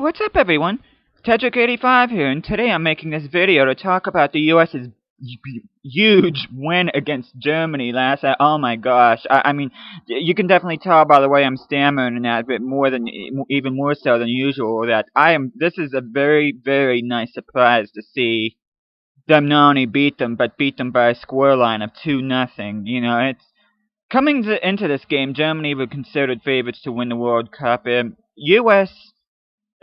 what's up everyone? Tedrick85 here, and today I'm making this video to talk about the US's huge win against Germany last night. Oh my gosh, I mean, you can definitely tell by the way I'm stammering and that, but even more so than usual, that this is a very, very nice surprise to see them not only beat them, but beat them by a scoreline of 2-0. You know, it's into this game, Germany were considered favorites to win the World Cup. US,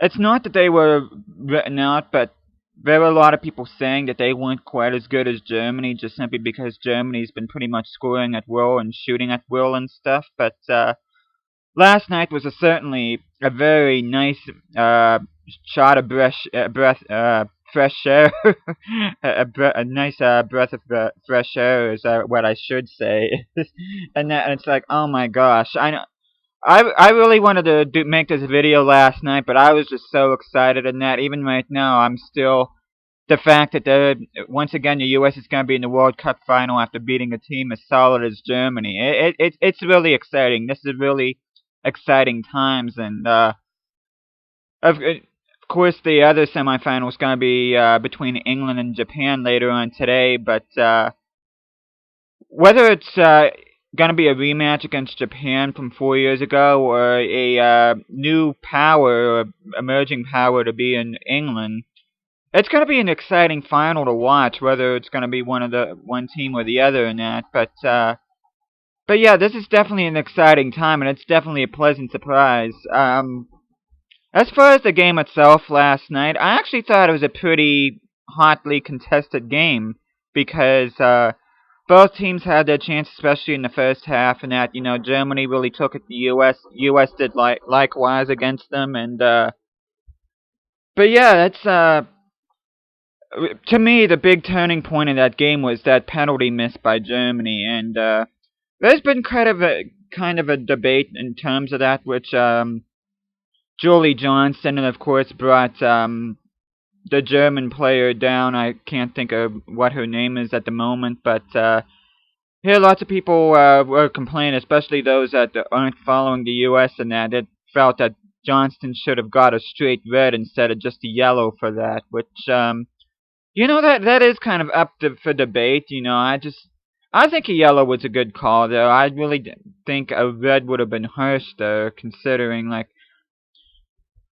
it's not that they were written out, but there were a lot of people saying that they weren't quite as good as Germany, just simply because Germany's been pretty much scoring at will and shooting at will and stuff. But last night was certainly a very nice shot of fresh air. A nice breath of fresh air is what I should say. And it's like, oh my gosh, I know. I really wanted to make this video last night, but I was just so excited, and that even right now I'm still, the fact that once again the U.S. is going to be in the World Cup final after beating a team as solid as Germany. It's really exciting. This is really exciting times, and of course the other semifinal is going to be between England and Japan later on today, but whether it's going to be a rematch against Japan from 4 years ago, or a new power, or emerging power to be in England, it's going to be an exciting final to watch, whether it's going to be one team or the other in that. But yeah, this is definitely an exciting time, and it's definitely a pleasant surprise. As far as the game itself last night, I actually thought it was a pretty hotly contested game, because both teams had their chance, especially in the first half, and that, you know, Germany really took it to the US did likewise against them, and but yeah, that's to me the big turning point in that game was that penalty missed by Germany, and there's been kind of a debate in terms of that, which Julie Johnson, and of course brought the German player down. I can't think of what her name is at the moment, but here lots of people were complaining, especially those that aren't following the U.S. and that felt that Johnston should have got a straight red instead of just a yellow for that, which you know, that is kind of up for debate. You know, I think a yellow was a good call, though. I really think a red would have been harsh there, considering, like.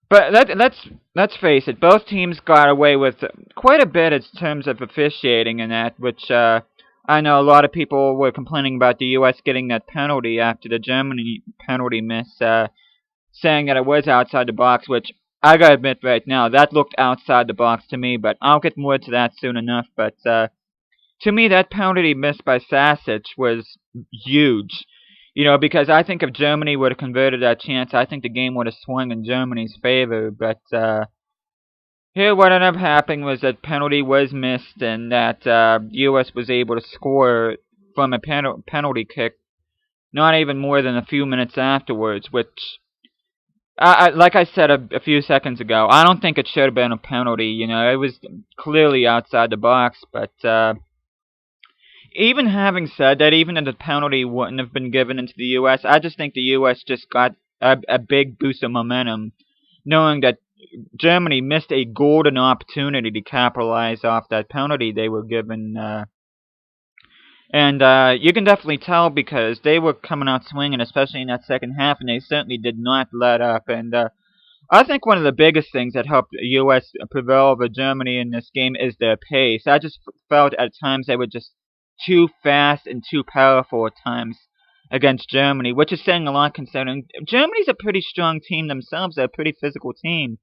But let's face it, both teams got away with quite a bit in terms of officiating and that, which I know a lot of people were complaining about the U.S. getting that penalty after the Germany penalty miss, saying that it was outside the box, which I gotta admit right now, that looked outside the box to me, but I'll get more to that soon enough. But to me, that penalty missed by Sasic was huge. You know, because I think if Germany would have converted that chance, I think the game would have swung in Germany's favor. But here what ended up happening was that penalty was missed, and that U.S. was able to score from a penalty kick not even more than a few minutes afterwards, which, like I said a few seconds ago, I don't think it should have been a penalty. You know, it was clearly outside the box, but even having said that, even if the penalty wouldn't have been given into the U.S., I just think the U.S. just got a big boost of momentum, knowing that Germany missed a golden opportunity to capitalize off that penalty they were given. And you can definitely tell, because they were coming out swinging, especially in that second half, and they certainly did not let up. And I think one of the biggest things that helped the U.S. prevail over Germany in this game is their pace. I just felt at times they were just too fast and too powerful at times against Germany, which is saying a lot, considering Germany's a pretty strong team themselves. They're a pretty physical team.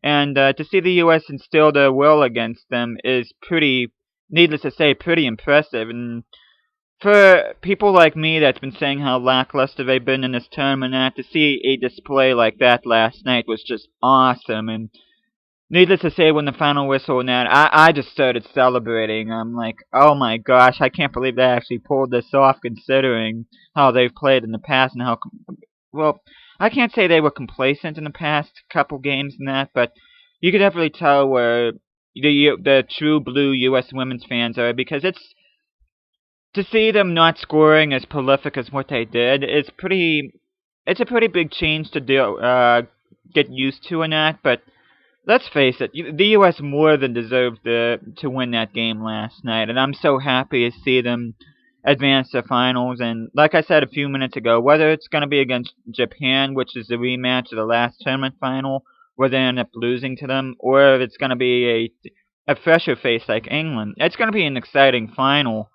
And to see the U.S. instill their will against them is pretty, needless to say, pretty impressive. And for people like me that's been saying how lackluster they've been in this tournament, to see a display like that last night was just awesome. And needless to say, when the final whistle and that, I just started celebrating. I'm like, oh my gosh, I can't believe they actually pulled this off, considering how they've played in the past and how, well, I can't say they were complacent in the past couple games and that, but you could definitely tell where the true blue U.S. women's fans are, because to see them not scoring as prolific as what they did is it's a pretty big change to get used to in that, but let's face it, the U.S. more than deserved to win that game last night, and I'm so happy to see them advance to finals. And like I said a few minutes ago, whether it's going to be against Japan, which is the rematch of the last tournament final, where they end up losing to them, or if it's going to be a fresher face like England, it's going to be an exciting final,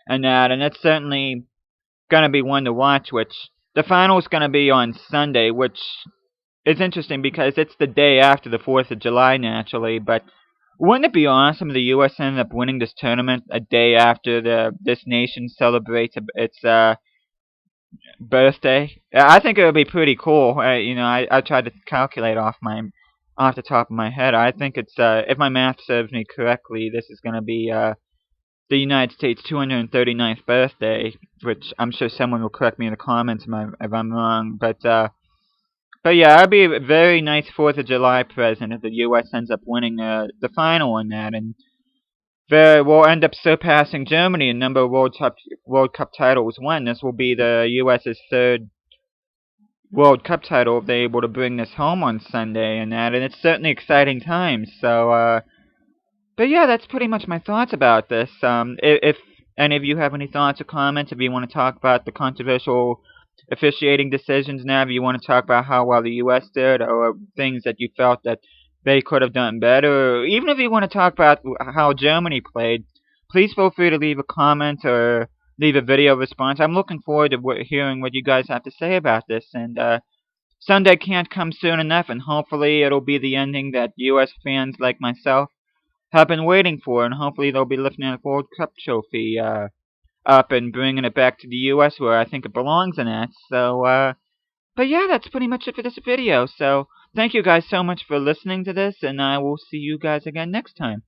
and it's certainly going to be one to watch. Which the final is going to be on Sunday, which it's interesting because it's the day after the 4th of July, naturally, but wouldn't it be awesome if the U.S. ended up winning this tournament a day after this nation celebrates its birthday? I think it would be pretty cool. I tried to calculate off the top of my head. I think it's if my math serves me correctly, this is going to be the United States' 239th birthday, which I'm sure someone will correct me in the comments if I'm wrong, but yeah, it'd be a very nice 4th of July present if the U.S. ends up winning the final in that, and we'll end up surpassing Germany in number of World Cup titles won. This will be the U.S.'s third World Cup title if they're able to bring this home on Sunday and that, and it's certainly exciting times. But yeah, that's pretty much my thoughts about this. If any of you have any thoughts or comments, if you want to talk about the controversial officiating decisions now, if you want to talk about how well the U.S. did, or things that you felt that they could have done better, or even if you want to talk about how Germany played, please feel free to leave a comment or leave a video response. I'm looking forward to hearing what you guys have to say about this, and Sunday can't come soon enough, and hopefully it'll be the ending that U.S. fans like myself have been waiting for, and hopefully they'll be lifting the World Cup trophy up and bringing it back to the U.S. where I think it belongs in that. But yeah, that's pretty much it for this video. So, thank you guys so much for listening to this, and I will see you guys again next time.